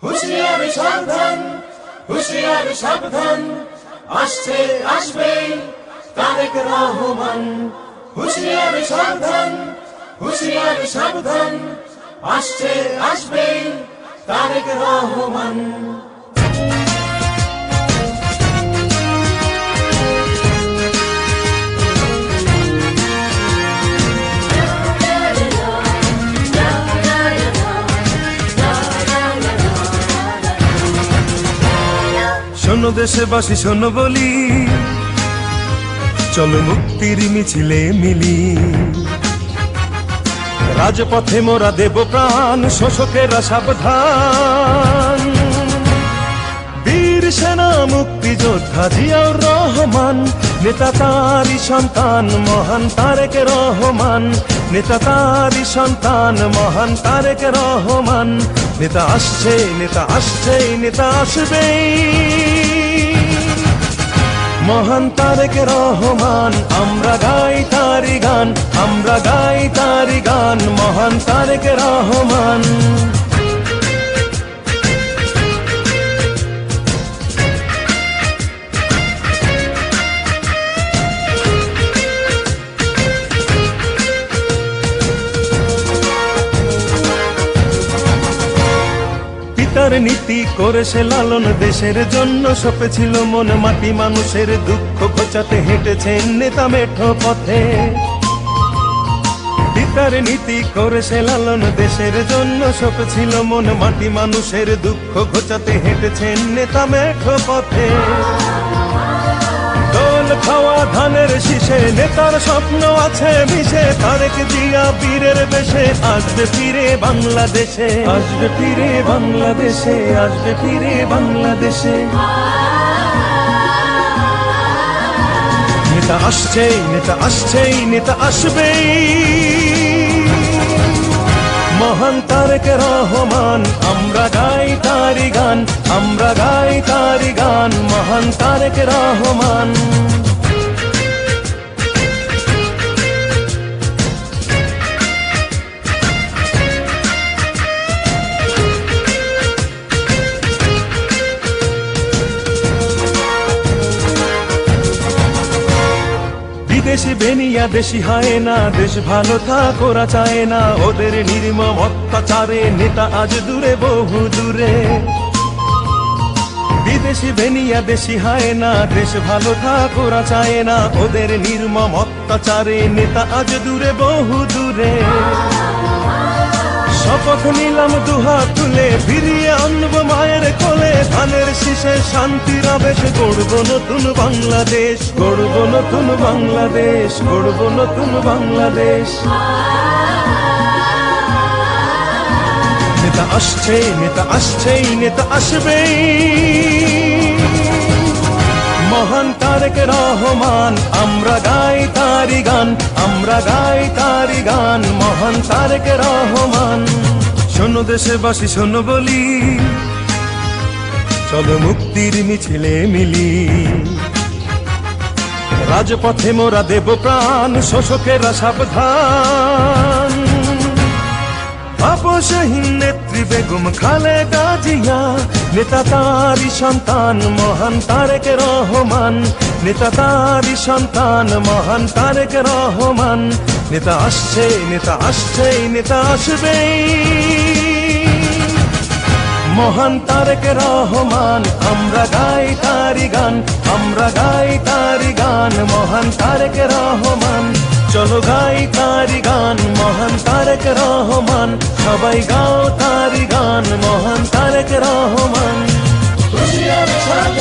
হুঁশিয়ারি সাবধান, হুঁশিয়ারি সাবধান, আসছে আসবে তারেক রহমান। হুঁশিয়ারি সাবধান, হুঁশিয়ারি সাবধান, আসছে আসবে তারেক রহমান। শোনো দেশবাসী শোনো বলি, চলো মুক্তির মিছিলে মিলি। রাজপথে মোরা দেব প্রাণ, শোষকেরা সাবধান। বীর সেনা মুক্তিযোদ্ধা জিয়াউর রহমান, নেতা তারই সন্তান মহান তারেক রহমান। নেতা তারই সন্তান মহান তারেক রহমান। নেতা আসছে, নেতা আসছে, নেতা আসবেই। মহান তারেক রহমান, আমরা গাই তারি গান, আমরা গাই তারি গান, মহান তারেক রহমান। পিতার নীতি করেছে লালন, দেশের জন্য সপেছিল মন মাটি। মানুষের দুঃখ ঘোচাতে হেঁটেছেন নেতা মেঠো পথে। পিতার নীতি করেছে লালন, দেশের জন্য সপেছিল মন মাটি। মানুষের দুঃখ ঘোচাতে হেঁটেছেন নেতা মেঠো পথে। দোল খাওয়া ধানের শীষে নেতার স্বপ্ন আছে মিশে। তারেক জিয়া বীরের বেশে আসবে ফিরে বাংলাদেশে, আসবে ফিরে বাংলাদেশে, আসবে ফিরে বাংলাদেশে। নেতা আসছে, নেতা আসছে, নেতা আসবেই। মহান তারেক রহমান, আমরা গাই তারি গান, আমরা গাই তারি গান, মহান তারেক রহমান। দেশি বেনিয়া দেশি হয় না, দেশ ভালো থাক ওরা চায় না। ওদের নির্মম অত্যাচারে নেতা আজ দূরে বহু দূরে। বিদেশি বেনিয়া দেশি হয় না, দেশ ভালো থাক ওরা চায় না। ওদের নির্মম অত্যাচারে নেতা আজ দূরে বহু দূরে। শপথ নিলাম দুহাত তুলে, ফিরিয়ে আনবো মায়ের কোলে। ধানের শীষে শান্তির আবেশ, গড়ব নতুন বাংলাদেশ, গড়ব নতুন বাংলাদেশ, গড়ব নতুন বাংলাদেশ। নেতা আসছে, নেতা আসছেই, নেতা আসবেই। মহান তারেক রহমান, আমরা গাই তারি গান, আমরা গাই তারি গান, মহান তারেক রহমান। শোনো দেশবাসী শোনো বলি, চলো মুক্তির মিছিলে মিলি। রাজপথে মোরা দেব প্রাণ, শোষকেরা সাবধান। আপসহীন নেত্রী বেগম খালেদা জিয়া, নেতা তারই সন্তান মহান তারেক রহমান। নেতা তারই সন্তান মহান তারেক রহমান। নেতা আসছে, নেতা আসছে, নেতা আসবেই। মহান তারেক রহমান, আমরা গাই তারি গান, আমরা গাই তারি গান, মহান তারেক রহমান। চলো গাই তারি গান, মহান তারেক রহমান। সবাই গাও তারি গান, মহান তারেক রহমান। হুঁশিয়ারি সাবধান,